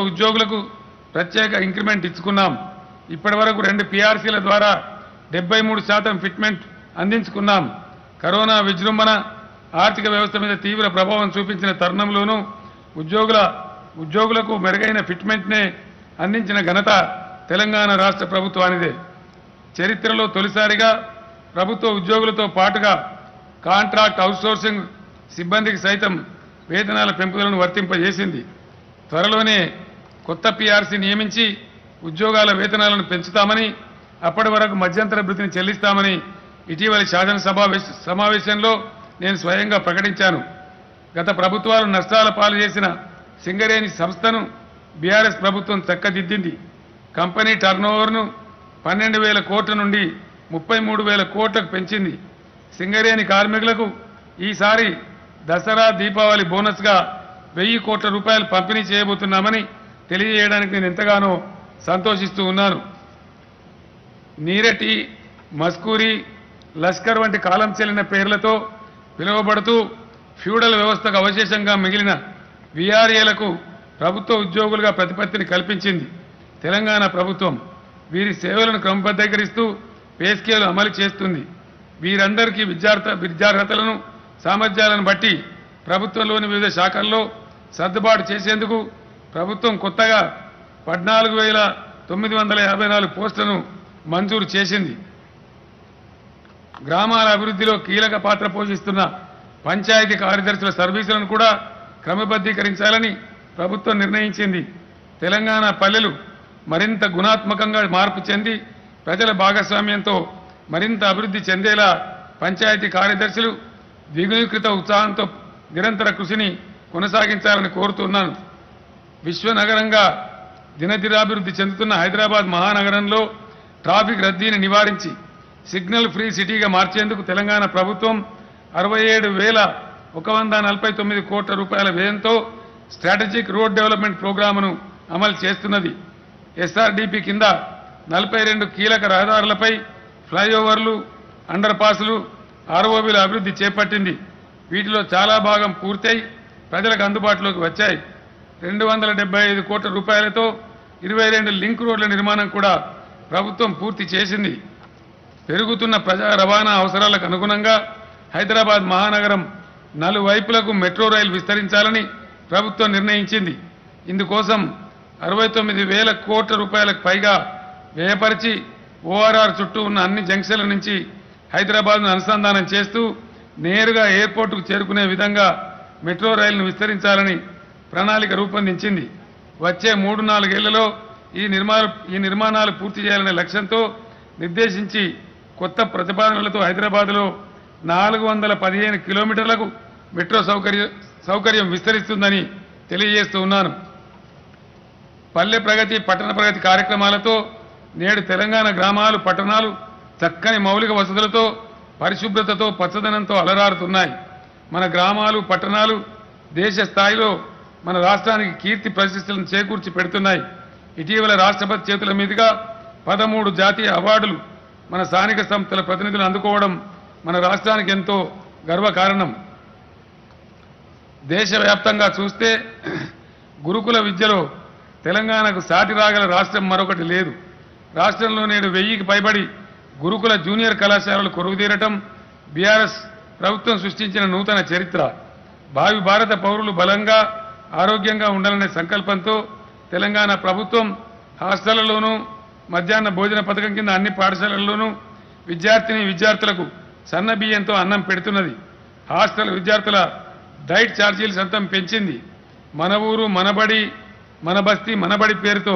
ఉద్యోగులకు ప్రత్యేక ఇంక్రిమెంట్ ఇచ్చుకున్నాం. ఇప్పటివరకు 2 PRCల ద్వారా 73% ఫిట్మెంట్ అందించుకున్నాం. కరోనా విజృంభణ ఆర్థిక వ్యవస్థ మీద తీవ్ర ప్రభావం చూపించిన తరుణంలోనూ ఉద్యోగులకు మెరుగైన ఫిట్మెంట్నే అందించిన ఘనత తెలంగాణ రాష్ట్ర ప్రభుత్వానిదే. చరిత్రలో తొలిసారిగా ప్రభుత్వ ఉద్యోగులతో పాటుగా కాంట్రాక్ట్ అవుట్సోర్సింగ్ సిబ్బందికి సైతం వేతనాల పెంపుదలను వర్తింపజేసింది. త్వరలోనే కొత్త PRC నియమించి ఉద్యోగాల వేతనాలను పెంచుతామని, అప్పటి వరకు మధ్యంతర భృతిని చెల్లిస్తామని ఇటీవలి శాసనసభ సమావేశంలో నేను స్వయంగా ప్రకటించాను. గత ప్రభుత్వాలు నష్టాల పాలు చేసిన సింగరేణి సంస్థను బీఆర్ఎస్ ప్రభుత్వం చక్కదిద్దింది. కంపెనీ టర్నోవర్ను 12,000 కోట్ల నుండి 33,000 కోట్లకు పెంచింది. సింగరేణి కార్మికులకు ఈసారి దసరా దీపావళి బోనస్గా 1,000 కోట్ల రూపాయలు పంపిణీ చేయబోతున్నామని తెలియజేయడానికి నేను ఎంతగానో సంతోషిస్తూ ఉన్నాను. నీరటి, మస్కూరి, లష్కర్ వంటి కాలం చెల్లిన పేర్లతో పిలువబడుతూ ఫ్యూడల్ వ్యవస్థకు అవశేషంగా మిగిలిన VRAలకు ప్రభుత్వ ఉద్యోగులుగా ప్రతిపత్తిని కల్పించింది తెలంగాణ ప్రభుత్వం. వీరి సేవలను క్రమబద్ధీకరిస్తూ పే స్కేల్ అమలు చేస్తుంది. వీరందరికీ విద్యార్హతలను, సామర్థ్యాలను బట్టి ప్రభుత్వంలోని వివిధ శాఖల్లో సర్దుబాటు చేసేందుకు ప్రభుత్వం కొత్తగా 14,954 పోస్టులను మంజూరు చేసింది. గ్రామాల అభివృద్ధిలో కీలక పాత్ర పోషిస్తున్న పంచాయతీ కార్యదర్శుల సర్వీసులను కూడా క్రమబద్ధీకరించాలని ప్రభుత్వం నిర్ణయించింది. తెలంగాణ పల్లెలు మరింత గుణాత్మకంగా మార్పు చెంది ప్రజల భాగస్వామ్యంతో మరింత అభివృద్ధి చెందేలా పంచాయతీ కార్యదర్శులు ద్విగుణీకృత ఉత్సాహంతో నిరంతర కృషిని కొనసాగించాలని కోరుతున్నాను. విశ్వనగరంగా దినదినాభివృద్ధి చెందుతున్న హైదరాబాద్ మహానగరంలో ట్రాఫిక్ రద్దీని నివారించి సిగ్నల్ ఫ్రీ సిటీగా మార్చేందుకు తెలంగాణ ప్రభుత్వం 67,149 కోట్ల రూపాయల వ్యయంతో స్ట్రాటజిక్ రోడ్ డెవలప్మెంట్ ప్రోగ్రామును అమలు చేస్తున్నది. SRDP కింద 42 కీలక రహదారులపై ఫ్లైఓవర్లు, అండర్ పాస్లు, ROBల అభివృద్ధి చేపట్టింది. వీటిలో చాలా భాగం పూర్తయి ప్రజలకు అందుబాటులోకి వచ్చాయి. 275 కోట్ల రూపాయలతో 22 లింక్ రోడ్ల నిర్మాణం కూడా ప్రభుత్వం పూర్తి చేసింది. పెరుగుతున్న ప్రజా రవాణా అవసరాలకు అనుగుణంగా హైదరాబాద్ మహానగరం నలువైపులకు మెట్రో రైలు విస్తరించాలని ప్రభుత్వం నిర్ణయించింది. ఇందుకోసం 69,000 కోట్ల రూపాయలకు పైగా వ్యయపరిచి ORR చుట్టూ ఉన్న అన్ని జంక్షన్ల నుంచి హైదరాబాద్ను అనుసంధానం చేస్తూ నేరుగా ఎయిర్పోర్టుకు చేరుకునే విధంగా మెట్రో రైలును విస్తరించాలని ప్రణాళిక రూపొందించింది. వచ్చే 3-4 ఏళ్లలో ఈ నిర్మాణాలు పూర్తి చేయాలనే లక్ష్యంతో నిర్దేశించి కొత్త ప్రతిపాదనలతో హైదరాబాద్లో 415 కిలోమీటర్లకు మెట్రో సౌకర్యం విస్తరిస్తుందని తెలియజేస్తూ ఉన్నాను. పల్లె ప్రగతి, పట్టణ ప్రగతి కార్యక్రమాలతో నేడు తెలంగాణ గ్రామాలు, పట్టణాలు చక్కని మౌలిక వసతులతో, పరిశుభ్రతతో, పచ్చదనంతో అలరారుతున్నాయి. మన గ్రామాలు, పట్టణాలు దేశ స్థాయిలో మన రాష్ట్రానికి కీర్తి ప్రతిష్టలను చేకూర్చి పెడుతున్నాయి. ఇటీవల రాష్ట్రపతి చేతుల మీదుగా 13 జాతీయ అవార్డులు మన స్థానిక సంస్థల ప్రతినిధులు అందుకోవడం మన రాష్ట్రానికి ఎంతో గర్వకారణం. దేశవ్యాప్తంగా చూస్తే గురుకుల విద్యలో తెలంగాణకు సాటి రాగల రాష్ట్రం మరొకటి లేదు. రాష్ట్రంలో నేడు 1000కి పైబడి గురుకుల జూనియర్ కళాశాలలు కొలువుదీరటం బీఆర్ఎస్ ప్రభుత్వం సృష్టించిన నూతన చరిత్ర. భావి భారత పౌరులు బలంగా, ఆరోగ్యంగా ఉండాలనే సంకల్పంతో తెలంగాణ ప్రభుత్వం హాస్టళ్లలోనూ, మధ్యాహ్న భోజన పథకం కింద అన్ని పాఠశాలల్లోనూ విద్యార్థులకు సన్న బియ్యంతో అన్నం పెడుతున్నది. హాస్టల్ విద్యార్థుల డైట్ ఛార్జీలు సైతం పెంచింది. మన ఊరు మనబడి, మన బస్తీ మనబడి పేరుతో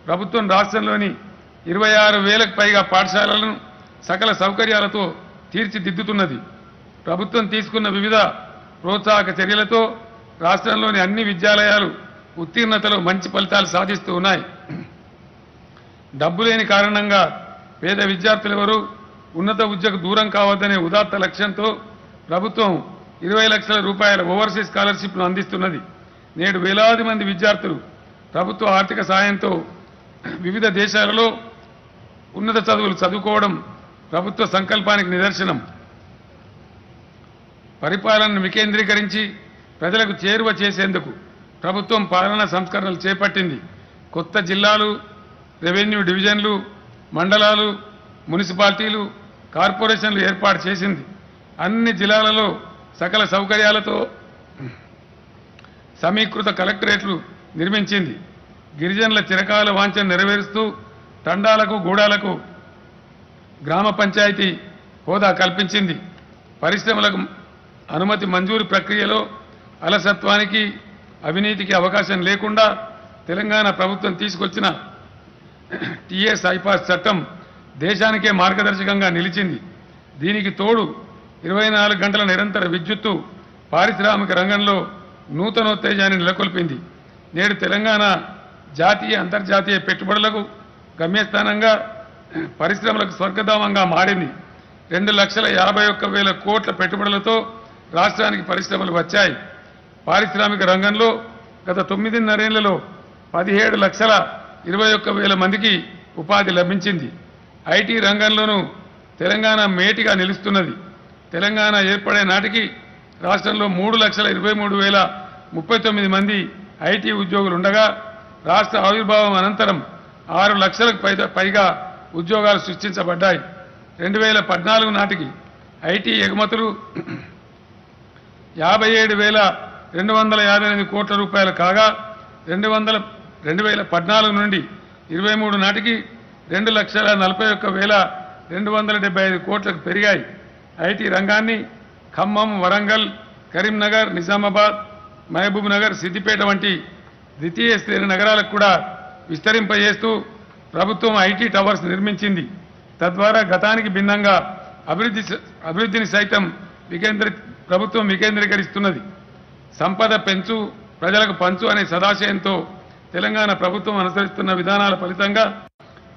ప్రభుత్వం రాష్ట్రంలోని 26,000కు పైగా పాఠశాలలను సకల సౌకర్యాలతో తీర్చిదిద్దుతున్నది. ప్రభుత్వం తీసుకున్న వివిధ ప్రోత్సాహక చర్యలతో రాష్ట్రంలోని అన్ని విద్యాలయాలు ఉత్తీర్ణతలో మంచి ఫలితాలు సాధిస్తూ ఉన్నాయి. డబ్బు లేని కారణంగా పేద విద్యార్థులెవరూ ఉన్నత విద్యకు దూరం కావద్దనే ఉదాత్త లక్ష్యంతో ప్రభుత్వం 20 లక్షల రూపాయల ఓవర్సీస్ స్కాలర్షిప్ను అందిస్తున్నది. నేడు వేలాది మంది విద్యార్థులు ప్రభుత్వ ఆర్థిక సాయంతో వివిధ దేశాలలో ఉన్నత చదువులు చదువుకోవడం ప్రభుత్వ సంకల్పానికి నిదర్శనం. పరిపాలనను వికేంద్రీకరించి ప్రజలకు చేరువ చేసేందుకు ప్రభుత్వం పాలనా సంస్కరణలు చేపట్టింది. కొత్త జిల్లాలు, రెవెన్యూ డివిజన్లు, మండలాలు, మున్సిపాలిటీలు, కార్పొరేషన్లు ఏర్పాటు చేసింది. అన్ని జిల్లాలలో సకల సౌకర్యాలతో సమీకృత కలెక్టరేట్లు నిర్మించింది. గిరిజనుల చిరకాల వాంఛను నెరవేరుస్తూ తండాలకు, గూడాలకు గ్రామ పంచాయతీ హోదా కల్పించింది. పరిశ్రమలకు అనుమతి మంజూరు ప్రక్రియలో అలసత్వానికి, అవినీతికి అవకాశం లేకుండా తెలంగాణ ప్రభుత్వం తీసుకొచ్చిన టీఎస్ ఐపాస్ చట్టం దేశానికే మార్గదర్శకంగా నిలిచింది. దీనికి తోడు 24 గంటల నిరంతర విద్యుత్తు పారిశ్రామిక రంగంలో నూతనోత్తేజాన్ని నెలకొల్పింది. నేడు తెలంగాణ జాతీయ, అంతర్జాతీయ పెట్టుబడులకు గమ్యస్థానంగా, పరిశ్రమలకు స్వర్గధామంగా మారింది. 2,51,000 కోట్ల పెట్టుబడులతో రాష్ట్రానికి పరిశ్రమలు వచ్చాయి. పారిశ్రామిక రంగంలో గత 9.5 ఏళ్లలో 17,21,000 మందికి ఉపాధి లభించింది. ఐటీ రంగంలోనూ తెలంగాణ మేటిగా నిలుస్తున్నది. తెలంగాణ ఏర్పడే నాటికి రాష్ట్రంలో 3,23,039 మంది ఐటీ ఉద్యోగులు ఉండగా, రాష్ట్ర ఆవిర్భావం అనంతరం 6 లక్షలకు పైగా ఉద్యోగాలు సృష్టించబడ్డాయి. 2014 నాటికి ఐటీ ఎగుమతులు 57,258 కోట్ల రూపాయలు కాగా, 2014 నుండి 23 నాటికి 2,41,275 కోట్లకు పెరిగాయి. ఐటీ రంగాన్ని ఖమ్మం, వరంగల్, కరీంనగర్, నిజామాబాద్, మహబూబ్ నగర్, సిద్దిపేట వంటి ద్వితీయ శ్రేణి నగరాలకు కూడా విస్తరింపజేస్తూ ప్రభుత్వం ఐటీ టవర్స్ నిర్మించింది. తద్వారా గతానికి భిన్నంగా అభివృద్ధిని సైతం ప్రభుత్వం వికేంద్రీకరిస్తున్నది. సంపద పెంచు, ప్రజలకు పంచు అనే సదాశయంతో తెలంగాణ ప్రభుత్వం అనుసరిస్తున్న విధానాల ఫలితంగా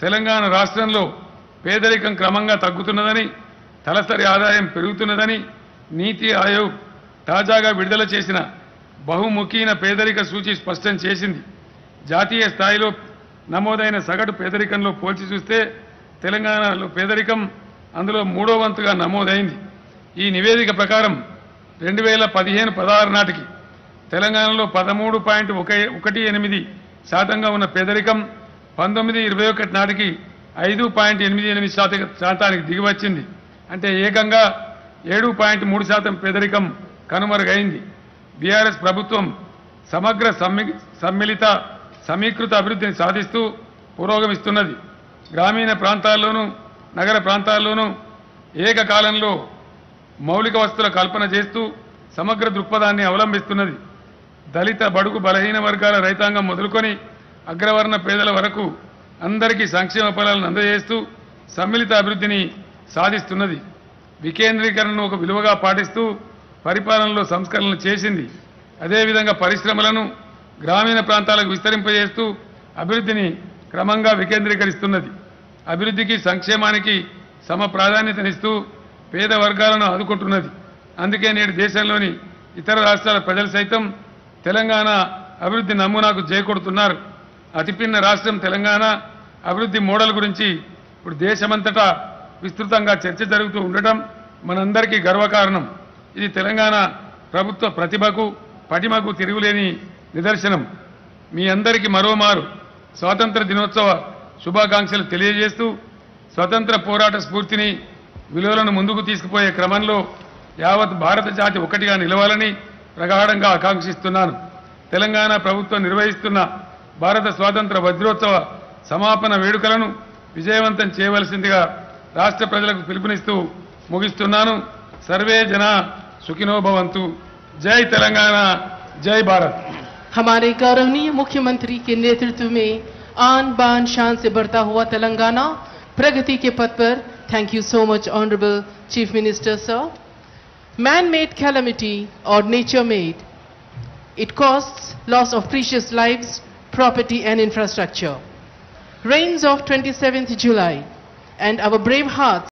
తెలంగాణ రాష్ట్రంలో పేదరికం క్రమంగా తగ్గుతున్నదని, తలసరి ఆదాయం పెరుగుతున్నదని నీతి ఆయోగ్ తాజాగా విడుదల చేసిన బహుముఖీన పేదరిక సూచి స్పష్టం చేసింది. జాతీయ స్థాయిలో నమోదైన సగటు పేదరికంలో పోల్చి చూస్తే తెలంగాణలో పేదరికం అందులో 3వ వంతుగా నమోదైంది. ఈ నివేదిక ప్రకారం 2015-16 నాటికి తెలంగాణలో 13.18% ఉన్న పేదరికం 19-21 నాటికి 5.88% దిగివచ్చింది. అంటే ఏకంగా 7.3% పేదరికం కనుమరుగైంది. బీఆర్ఎస్ ప్రభుత్వం సమగ్ర సమ్మిళిత సమీకృత అభివృద్ధిని సాధిస్తూ పురోగమిస్తున్నది. గ్రామీణ ప్రాంతాల్లోనూ, నగర ప్రాంతాల్లోనూ ఏకకాలంలో మౌలిక వసతుల కల్పన చేస్తూ సమగ్ర దృక్పథాన్ని అవలంబిస్తున్నది. దళిత, బడుగు, బలహీన వర్గాల రైతాంగం మొదలుకొని అగ్రవర్ణ పేదల వరకు అందరికీ సంక్షేమ ఫలాలను అందజేస్తూ సమ్మిళిత అభివృద్ధిని సాధిస్తున్నది. వికేంద్రీకరణను ఒక విలువగా పాటిస్తూ పరిపాలనలో సంస్కరణలు చేసింది. అదేవిధంగా పరిశ్రమలను గ్రామీణ ప్రాంతాలకు విస్తరింపజేస్తూ అభివృద్ధిని క్రమంగా వికేంద్రీకరిస్తున్నది. అభివృద్ధికి, సంక్షేమానికి సమ ప్రాధాన్యతనిస్తూ పేద వర్గాలను ఆదుకుంటున్నది. అందుకే నేడు దేశంలోని ఇతర రాష్ట్రాల ప్రజలు సైతం తెలంగాణ అభివృద్ధి నమూనాకు చేకొడుతున్నారు. అతిపిన్న రాష్ట్రం తెలంగాణ అభివృద్ధి మోడల్ గురించి ఇప్పుడు దేశమంతటా విస్తృతంగా చర్చ జరుగుతూ ఉండటం మనందరికీ గర్వకారణం. ఇది తెలంగాణ ప్రభుత్వ ప్రతిభకు, పటిమకు తిరుగులేని నిదర్శనం. మీ అందరికీ మరోమారు స్వాతంత్ర దినోత్సవ శుభాకాంక్షలు తెలియజేస్తూ స్వతంత్ర పోరాట స్ఫూర్తిని, విలువలను ముందుకు తీసుకుపోయే క్రమంలో యావత్ భారత జాతి ఒకటిగా నిలవాలని ప్రగాఢంగా ఆకాంక్షిస్తున్నాను. తెలంగాణ ప్రభుత్వం నిర్వహిస్తున్న భారత స్వాతంత్ర వజ్రోత్సవ సమాపన వేడుకలను విజయవంతం చేయవలసిందిగా రాష్ట్ర ప్రజలకు పిలుపునిస్తూ ముగిస్తున్నాను. सर्वे जना सुखिनो भवन्तु। जय तेलंगाना, जय भारत। हमारे गौरवनीय मुख्यमंत्री के नेतृत्व में आन बान शान से बढ़ता हुआ तेलंगाना प्रगति के पथ पर। Thank you so much honourable chief minister sir. Man-made calamity or nature-made, it causes loss of precious lives, property and infrastructure. Rains of 27th July and our brave hearts